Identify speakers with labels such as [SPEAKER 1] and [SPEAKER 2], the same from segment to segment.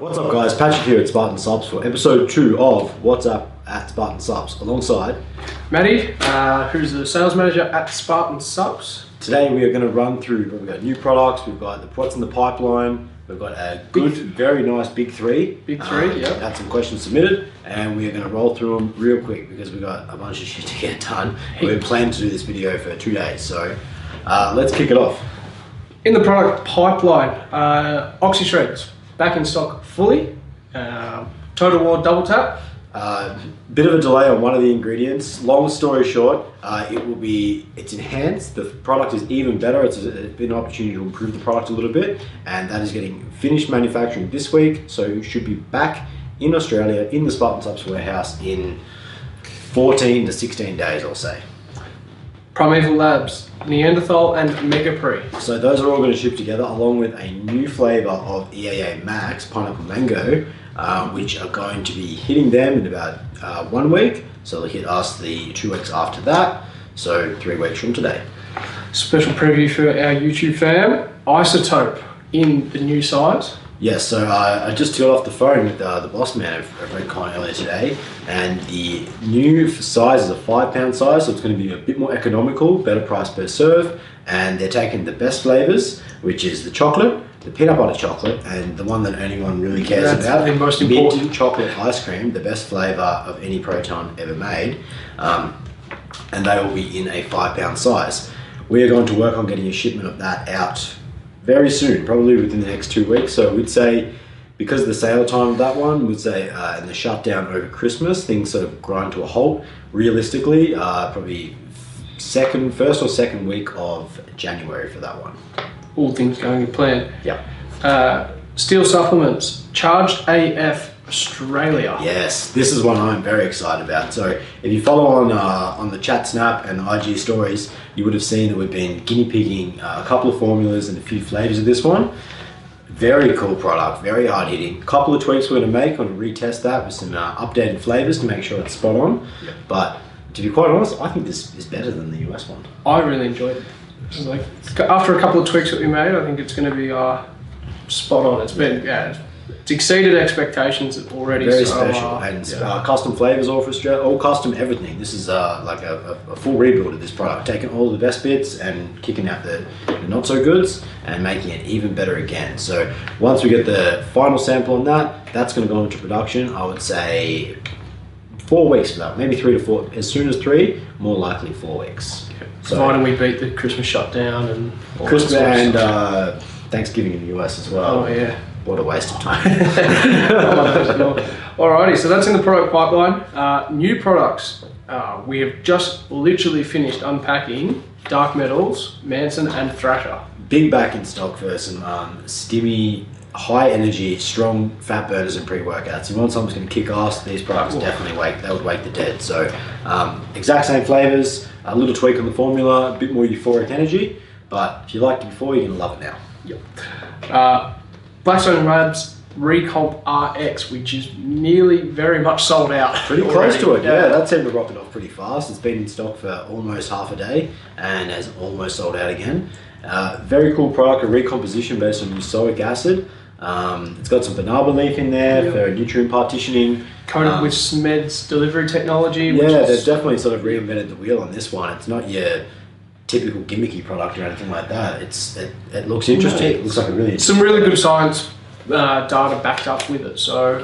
[SPEAKER 1] What's up guys, Patrick here at Spartansuppz for episode 2 of What's Up at Spartansuppz alongside
[SPEAKER 2] Matty, who's the sales manager at Spartansuppz.
[SPEAKER 1] Today we are going to run through, we've got new products, we've got what's in the pipeline, we've got a good, very nice big three.
[SPEAKER 2] Big three, yeah.
[SPEAKER 1] Had some questions submitted and we are going to roll through them real quick because we've got a bunch of shit to get done. We've planned to do this video for 2 days, so let's kick it off.
[SPEAKER 2] In the product pipeline, Oxy Shreds, back in stock fully. Total War Double Tap.
[SPEAKER 1] Bit of a delay on one of the ingredients. Long story short, it's enhanced. The product is even better. It's been an opportunity to improve the product a little bit, and that is getting finished manufacturing this week. So it should be back in Australia in the Spartansuppz warehouse in 14 to 16 days, I'll say.
[SPEAKER 2] Primeval Labs, Neanderthal and Mega Pre.
[SPEAKER 1] So those are all going to ship together along with a new flavour of EAA Max, Pineapple Mango, which are going to be hitting them in about 1 week. So they'll hit us the 2 weeks after that, so 3 weeks from today.
[SPEAKER 2] Special preview for our YouTube fam, E02 in the new size.
[SPEAKER 1] Yes, so I just got off the phone with the boss man of Redcon earlier today, and the new size is a 5 pound size, so it's going to be a bit more economical, better price per serve, and they're taking the best flavours, which is the chocolate, the peanut butter chocolate, and the one that anyone really cares about,
[SPEAKER 2] the most important,
[SPEAKER 1] mint chocolate ice cream, the best flavour of any Proton ever made, and they will be in a 5 pound size. We are going to work on getting a shipment of that out very soon, probably within the next 2 weeks. So we'd say, because of the sale time of that one, we'd say and the shutdown over Christmas, things sort of grind to a halt. Realistically, probably first or second week of January for that one.
[SPEAKER 2] All things going to plan.
[SPEAKER 1] Yeah.
[SPEAKER 2] Steel Supplements, Charged AF Australia.
[SPEAKER 1] Yes, this is one I'm very excited about. So if you follow on the chat snap and IG stories, you would have seen that we've been guinea pigging a couple of formulas and a few flavors of this one. Very cool product, very hard hitting. A couple of tweaks we're going to make. I'm going to retest that with some updated flavors to make sure it's spot on. Yep. But to be quite honest, I think this is better than the US one.
[SPEAKER 2] I really enjoyed it. Like, after a couple of tweaks that we made, I think it's going to be spot on. It's been, it's exceeded expectations already.
[SPEAKER 1] Very special, and custom flavors all for Australia, all custom everything. This is like a full rebuild of this product, taking all the best bits and kicking out the not so goods and making it even better again. So once we get the final sample on that, that's going to go into production. I would say 4 weeks for that, maybe 3 to 4. As soon as 3, more likely 4 weeks.
[SPEAKER 2] So providing we beat the Christmas shutdown and
[SPEAKER 1] Christmas and Thanksgiving in the US as well.
[SPEAKER 2] Oh yeah.
[SPEAKER 1] What a waste of time.
[SPEAKER 2] Alrighty, so that's in the product pipeline. New products. We have just literally finished unpacking Dark Metals, Manson and Thrasher.
[SPEAKER 1] Big back in stock for some stimmy, high energy, strong fat burners and pre-workouts. You want something that's going to kick ass, these products definitely would wake the dead. So exact same flavors, a little tweak on the formula, a bit more euphoric energy, but if you liked it before, you're going to love it now.
[SPEAKER 2] Yep. Blackstone Labs Recomp RX, which is nearly very much sold out.
[SPEAKER 1] Pretty close to it, yeah. That seemed to rocket off pretty fast. It's been in stock for almost half a day and has almost sold out again. Very cool product, a recomposition based on mucoic acid. It's got some banana leaf in there for nutrient partitioning.
[SPEAKER 2] Coated with SMED's delivery technology.
[SPEAKER 1] Yeah, they've definitely sort of reinvented the wheel on this one. It's not your typical gimmicky product or anything like that. It looks interesting. It looks like a really interesting
[SPEAKER 2] some really good science data backed up with it. So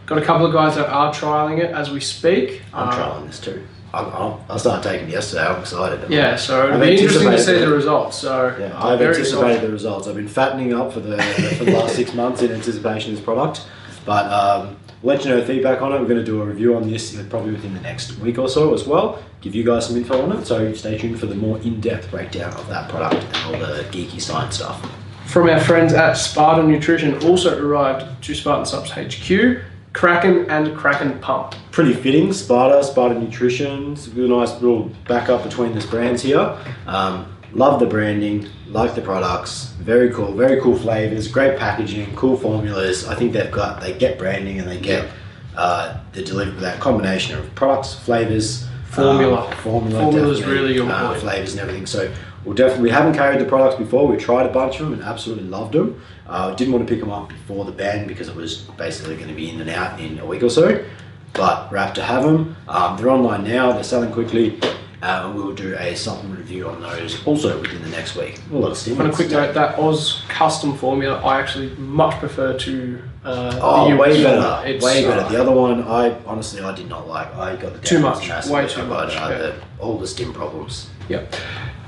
[SPEAKER 2] got a couple of guys that are trialing it as we speak.
[SPEAKER 1] I'm trialing this too. I started taking it yesterday. I'm excited.
[SPEAKER 2] Yeah, so it'll be interesting to see the results. So
[SPEAKER 1] yeah, I've anticipated the results. I've been fattening up for the last 6 months in anticipation of this product. But we'll let you know feedback on it. We're going to do a review on this probably within the next week or so as well. Give you guys some info on it. So stay tuned for the more in-depth breakdown of that product and all the geeky science stuff.
[SPEAKER 2] From our friends at Sparta Nutrition, also arrived to Spartansuppz HQ, Kraken and Kraken Pump.
[SPEAKER 1] Pretty fitting, Sparta Nutrition. It's a really nice little backup between these brands here. Love the branding, like the products, very cool flavors, great packaging, cool formulas. I think they get branding and they get that combination of products, flavors, formula
[SPEAKER 2] is really important.
[SPEAKER 1] Flavors and everything. So we haven't carried the products before. We tried a bunch of them and absolutely loved them. Didn't want to pick them up before the ban because it was basically going to be in and out in a week or so. But we're happy to have them. They're online now. They're selling quickly. We will do a supplement review on those also within the next week.
[SPEAKER 2] On a quick note, that Oz custom formula I actually much prefer to the
[SPEAKER 1] way
[SPEAKER 2] US
[SPEAKER 1] better.
[SPEAKER 2] It's,
[SPEAKER 1] way better. The other one, I did not like. I got the
[SPEAKER 2] too much, way too
[SPEAKER 1] I
[SPEAKER 2] much.
[SPEAKER 1] got all the stim problems.
[SPEAKER 2] Yep.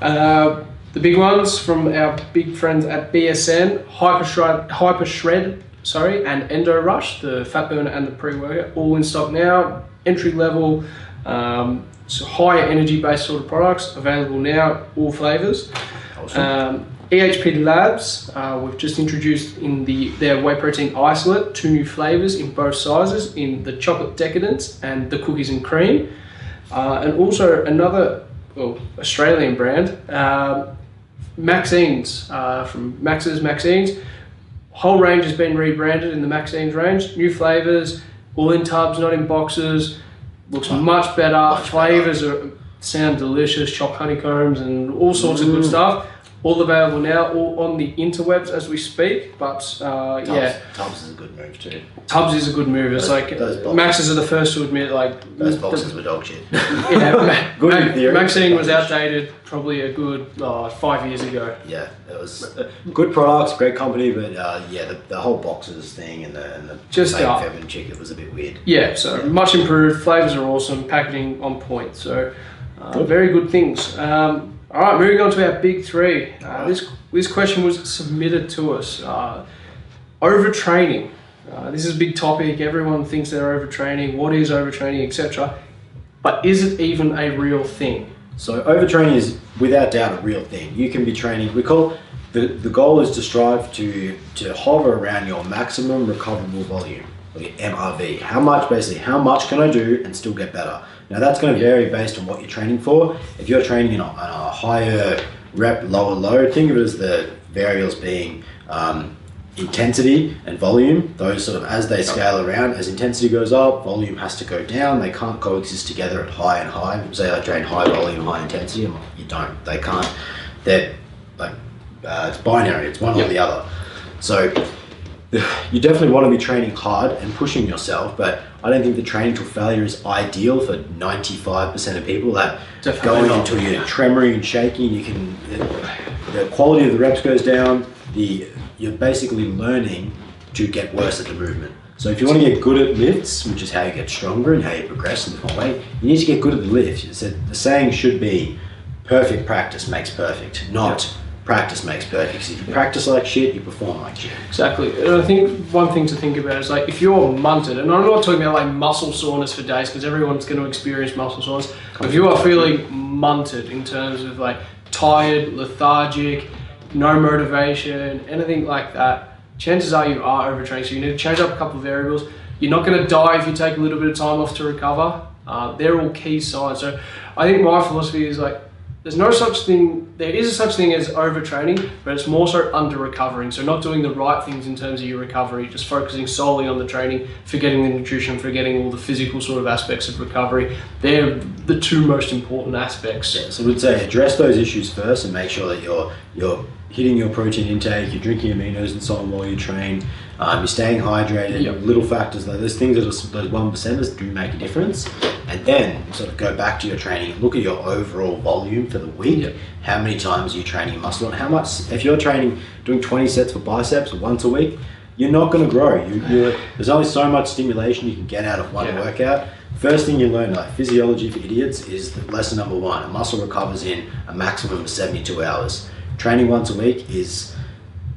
[SPEAKER 2] The big ones from our big friends at BSN, Hyper Shred, and Endo Rush, the fat burner and the pre-workout, all in stock now. Entry level, so higher energy based sort of products available now, all flavors.
[SPEAKER 1] Awesome.
[SPEAKER 2] EHP Labs, we've just introduced in their whey protein isolate 2 new flavors in both sizes, in the chocolate decadence and the cookies and cream, and also another Australian brand, Maxines, from Maxines. Whole range has been rebranded in the Maxines range. New flavors, all in tubs, not in boxes. Looks much better. Flavors sound delicious. Chopped honeycombs and all sorts of good stuff. All available now, all on the interwebs as we speak. But
[SPEAKER 1] Tubs is a good move too.
[SPEAKER 2] Tubs is a good move. It's Maxes are the first to admit
[SPEAKER 1] those boxes were dog shit.
[SPEAKER 2] Good in theory. Maxine was outdated probably a good 5 years ago.
[SPEAKER 1] Yeah, it was good products, great company, but the whole boxes thing and the
[SPEAKER 2] just
[SPEAKER 1] Femin chick, it was a bit weird.
[SPEAKER 2] Yeah, so much improved. Flavors are awesome. Packaging on point. So very good things. All right, moving on to our big 3. This question was submitted to us. Overtraining. This is a big topic. Everyone thinks they're overtraining. What is overtraining, etc. But is it even a real thing?
[SPEAKER 1] So overtraining is without doubt a real thing. You can be training. We call the goal is to strive to hover around your maximum recoverable volume, or your MRV. How much can I do and still get better? Now that's going to vary based on what you're training for. If you're training in a higher rep, lower load, think of it as the variables being intensity and volume. Those sort of, as they scale around, as intensity goes up, volume has to go down. They can't coexist together at high and high. Say I train high volume, high intensity, you don't. They can't. They're like, it's binary. It's one or the other. So you definitely want to be training hard and pushing yourself, but I don't think the training to failure is ideal for 95% of people. That going until you're tremoring and shaking, the quality of the reps goes down. You're basically learning to get worse at the movement. So if you want to get good at lifts, which is how you get stronger and how you progress in the whole way, you need to get good at the lifts. The saying should be, perfect practice makes perfect, not practice makes perfect. If you practice like shit, you perform like shit.
[SPEAKER 2] Exactly. And I think one thing to think about is if you're munted, and I'm not talking about muscle soreness for days, because everyone's going to experience muscle soreness, but if you are feeling munted in terms of tired, lethargic, no motivation, anything like that, chances are you are overtraining. So you need to change up a couple of variables. You're not going to die if you take a little bit of time off to recover. They're all key signs. So I think my philosophy is there is a such thing as overtraining, but it's more so under recovering. So not doing the right things in terms of your recovery, just focusing solely on the training, forgetting the nutrition, forgetting all the physical sort of aspects of recovery. They're the 2 most important aspects.
[SPEAKER 1] Yeah, so I would say address those issues first and make sure that you're hitting your protein intake, you're drinking aminos and so on while you train, you're staying hydrated. Little factors like those things, those 1%ers do make a difference. And then sort of go back to your training, look at your overall volume for the week. How many times are you training your muscle, and how much, if you're doing 20 sets for biceps once a week, you're not going to grow. There's only so much stimulation you can get out of one workout. First thing you learn, physiology for idiots, is lesson number 1. A muscle recovers in a maximum of 72 hours. Training once a week is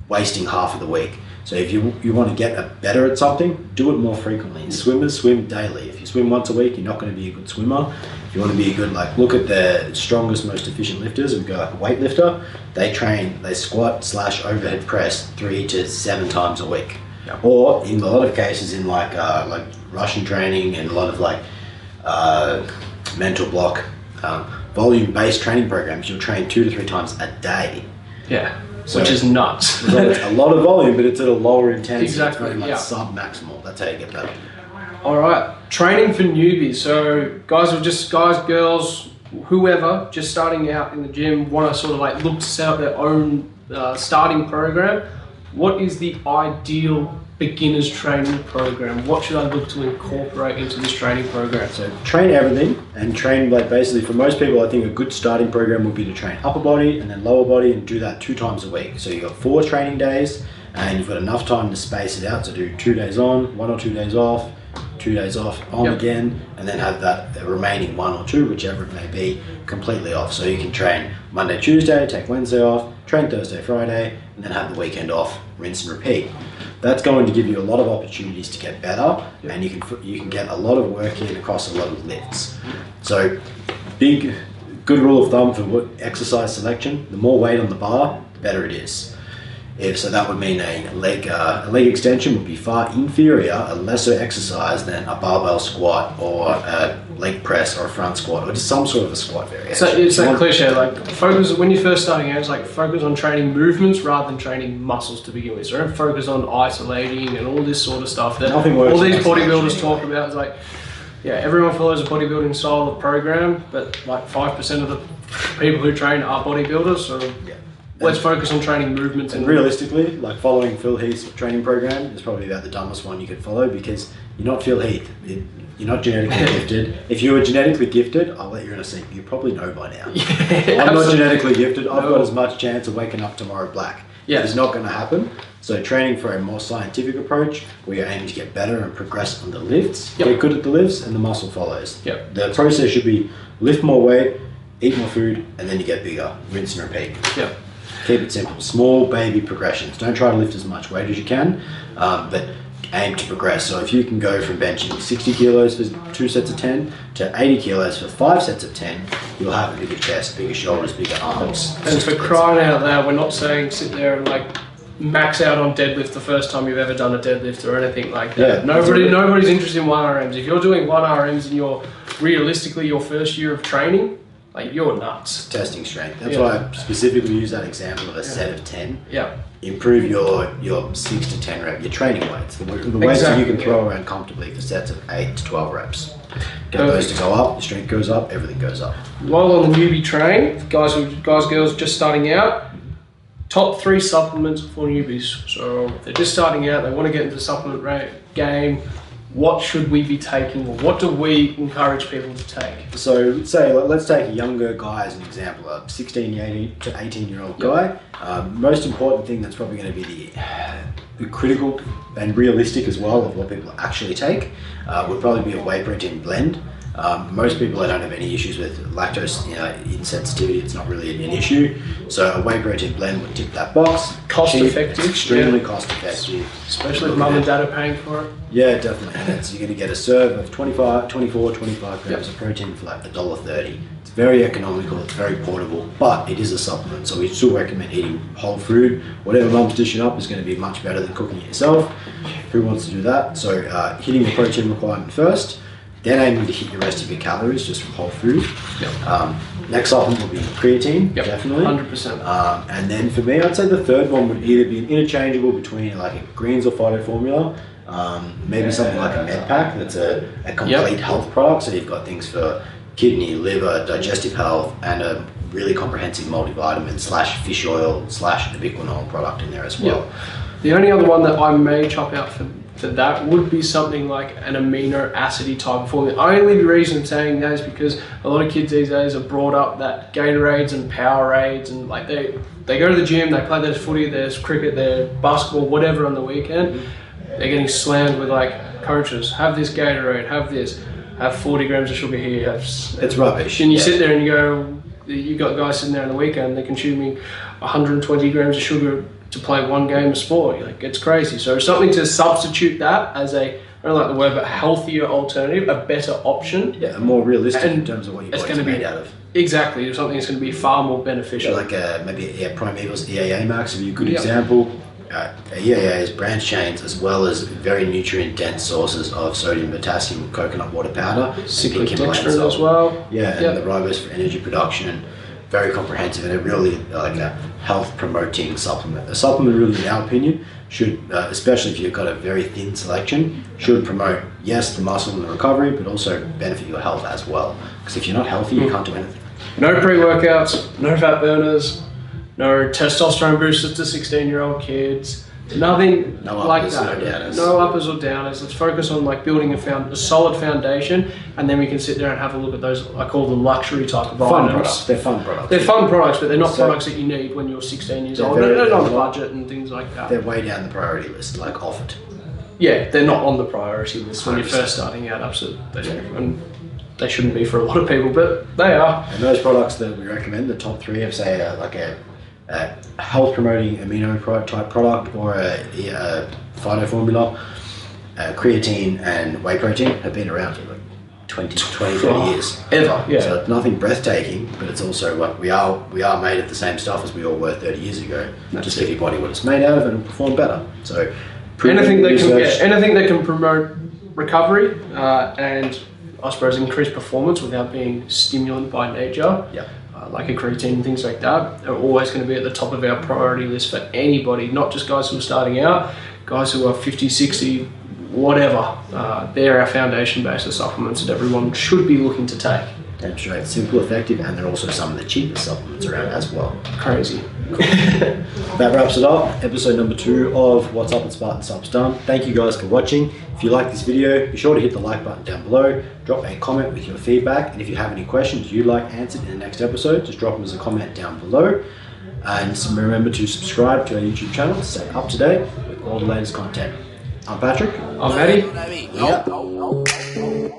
[SPEAKER 1] wasting half of the week. So if you want to get better at something, do it more frequently. Swimmers swim daily. If you swim once a week, you're not going to be a good swimmer. If you want to be a good, look at the strongest, most efficient lifters. We go a weightlifter. They squat / overhead press 3 to 7 times a week. Or in a lot of cases in Russian training and a lot of mental block volume-based training programs, you'll train 2 to 3 times a day.
[SPEAKER 2] Yeah. Which is nuts.
[SPEAKER 1] A lot of volume, but it's at a lower intensity.
[SPEAKER 2] Exactly.
[SPEAKER 1] It's sub-maximal. That's how you get better.
[SPEAKER 2] All right. Training for newbies. So guys, girls, whoever just starting out in the gym want to sort of like look to set up their own starting program, what is the ideal beginner's training program? What should I look to incorporate into this training program?
[SPEAKER 1] So train everything, and train like basically for most people, I think a good starting program would be to train upper body and then lower body, and do that 2 times a week. So you've got 4 training days and you've got enough time to space it out to do 2 days on, 1 or 2 days off, 2 days off, on again, and then have that the remaining 1 or 2, whichever it may be, completely off. So you can train Monday, Tuesday, take Wednesday off, train Thursday, Friday, and then have the weekend off, rinse and repeat. That's going to give you a lot of opportunities to get better, and you can get a lot of work in across a lot of lifts. So good rule of thumb for what exercise selection, the more weight on the bar, the better it is. So that would mean a leg extension would be far inferior, a lesser exercise than a barbell squat or a leg press or a front squat or just some sort of a squat variation.
[SPEAKER 2] So it's that cliche, like focus when you're first starting out, it's like focus on training movements rather than training muscles to begin with. So don't focus on isolating and all this sort of stuff that all these bodybuilders talk about. It's like, yeah, everyone follows a bodybuilding style of program, but like 5% of the people who train are bodybuilders. So let's focus on training movements.
[SPEAKER 1] And realistically, like following Phil Heath's training program is probably about the dumbest one you could follow, because you're not Phil Heath. You're not genetically gifted. If you were genetically gifted, I'll let you in a secret. You probably know by now. I'm not genetically gifted. I've got as much chance of waking up tomorrow black. It's not going to happen. So training for a more scientific approach, where you're aiming to get better and progress on the lifts, get good at the lifts, and the muscle follows. The process should be lift more weight, eat more food, and then you get bigger. Rinse and repeat. Keep it simple. Small baby progressions. Don't try to lift as much weight as you can, but aim to progress. So if you can go from benching 60 kilos for 2 sets of 10 to 80 kilos for 5 sets of 10, you'll have a bigger chest, bigger shoulders, bigger arms.
[SPEAKER 2] And for crying out loud, we're not saying sit there and like max out on deadlift the first time you've ever done a deadlift or anything like that. Nobody's interested in 1RMs. If you're doing 1RMs and you're realistically your first year of training, like you're nuts.
[SPEAKER 1] Testing strength. That's why I specifically use that example of a set of 10. Improve your 6 to 10 rep, your training weights, the weights that you can throw around comfortably for sets of 8 to 12 reps. Get those to go up, your strength goes up, everything goes up.
[SPEAKER 2] While on the newbie train, guys, girls just starting out, top 3 supplements for newbies. So if they're just starting out, they want to get into the supplement game, what should we be taking, or what do we encourage people to take? So
[SPEAKER 1] say, let's take a younger guy as an example, a 16 to 18-year-old guy. Most important thing that's probably going to be the critical and realistic as well of what people actually take would probably be a whey protein blend. Most people don't have any issues with lactose insensitivity. It's not really an issue. So a whey protein blend would tick that box.
[SPEAKER 2] Cost effective.
[SPEAKER 1] Extremely cost effective.
[SPEAKER 2] Especially if mum and dad are paying for it.
[SPEAKER 1] Yeah, definitely. And so you're going to get a serve of 25 grams of protein for like $1.30. It's very economical, it's very portable, but it is a supplement. So we still recommend eating whole food. Whatever mum's dishing up is going to be much better than cooking it yourself. Who wants to do that? So hitting the protein requirement first. Then aiming to hit the rest of your calories just from whole food. Next supplement would be creatine, definitely.
[SPEAKER 2] 100%.
[SPEAKER 1] And then for me, I'd say the third one would either be an interchangeable between like a greens or phyto formula, maybe something like a med pack that's a complete health product. So you've got things for kidney, liver, digestive health, and a really comprehensive multivitamin / fish oil / ubiquinol product in there as well.
[SPEAKER 2] The only other one that I may chop out for that would be something like an amino acid type of formula. Only the reason I'm saying that is because a lot of kids these days are brought up that Gatorades and Powerades, and like they go to the gym, they play their footy, their cricket, their basketball, whatever on the weekend. They're getting slammed with like coaches, have this Gatorade, have 40 grams of sugar here.
[SPEAKER 1] It's rubbish.
[SPEAKER 2] And you sit there and you got guys sitting there on the weekend, they're consuming 120 grams of sugar to play one game of sport. Like, it's crazy. So something to substitute that as I don't like the word, but healthier alternative, a better option.
[SPEAKER 1] Yeah, more realistic in terms of what your body's made out of.
[SPEAKER 2] Exactly, something that's going to be far more beneficial.
[SPEAKER 1] Like maybe Prime Eagles EAA Max would be a good example. EAA is branched chains as well as very nutrient dense sources of sodium, potassium, coconut water powder,
[SPEAKER 2] cyclic dextrin as well.
[SPEAKER 1] And the ribose for energy production. Very comprehensive and a really like a health promoting supplement. A supplement really, in our opinion, should, especially if you've got a very thin selection, should promote, yes, the muscle and the recovery, but also benefit your health as well. Because if you're not healthy, you can't do anything.
[SPEAKER 2] No pre-workouts, no fat burners, no testosterone boosters to 16-year-old kids. Nothing
[SPEAKER 1] No
[SPEAKER 2] like
[SPEAKER 1] uppers,
[SPEAKER 2] that.
[SPEAKER 1] no downers.
[SPEAKER 2] No uppers or downers. Let's focus on like building a solid foundation, and then we can sit there and have a look at those. I call them luxury type of
[SPEAKER 1] Fun
[SPEAKER 2] items.
[SPEAKER 1] products. They're fun products.
[SPEAKER 2] They're fun products, but they're not
[SPEAKER 1] So-
[SPEAKER 2] products that you need when you're 16 years
[SPEAKER 1] They're
[SPEAKER 2] old.
[SPEAKER 1] very-
[SPEAKER 2] They're not on
[SPEAKER 1] they're
[SPEAKER 2] a
[SPEAKER 1] not-
[SPEAKER 2] budget and things like that.
[SPEAKER 1] They're way down the priority list, like offered.
[SPEAKER 2] Yeah, they're not on the priority list when you're
[SPEAKER 1] 100%.
[SPEAKER 2] first starting out. Absolutely, and they shouldn't be for a lot of people, but they are.
[SPEAKER 1] And those products that we recommend, the top three of say like a health promoting amino type product or a phyto formula, creatine and whey protein have been around for like 20, 30 years.
[SPEAKER 2] Ever, yeah.
[SPEAKER 1] So it's nothing breathtaking, but it's also like we are made of the same stuff as we all were 30 years ago. Just give your body what it's made out of and it'll perform better. So
[SPEAKER 2] anything that
[SPEAKER 1] research-
[SPEAKER 2] anything that can promote recovery and I suppose increase performance without being stimulant by nature,
[SPEAKER 1] Yeah.
[SPEAKER 2] like a creatine and things like that, are always going to be at the top of our priority list for anybody, not just guys who are starting out, guys who are 50, 60, whatever. They're our foundation based supplements that everyone should be looking to take.
[SPEAKER 1] Damn straight, simple, effective, and they're also some of the cheapest supplements around as well.
[SPEAKER 2] Crazy.
[SPEAKER 1] That wraps it up. Episode number 2 of What's Up at Spartansuppz done. Thank you guys for watching. If you like this video, be sure to hit the like button down below. Drop a comment with your feedback, and if you have any questions you'd like answered in the next episode, just drop them as a comment down below. And remember to subscribe to our YouTube channel to stay up to date with all the latest content. I'm Patrick.
[SPEAKER 2] I'm Maddie.
[SPEAKER 1] Yeah.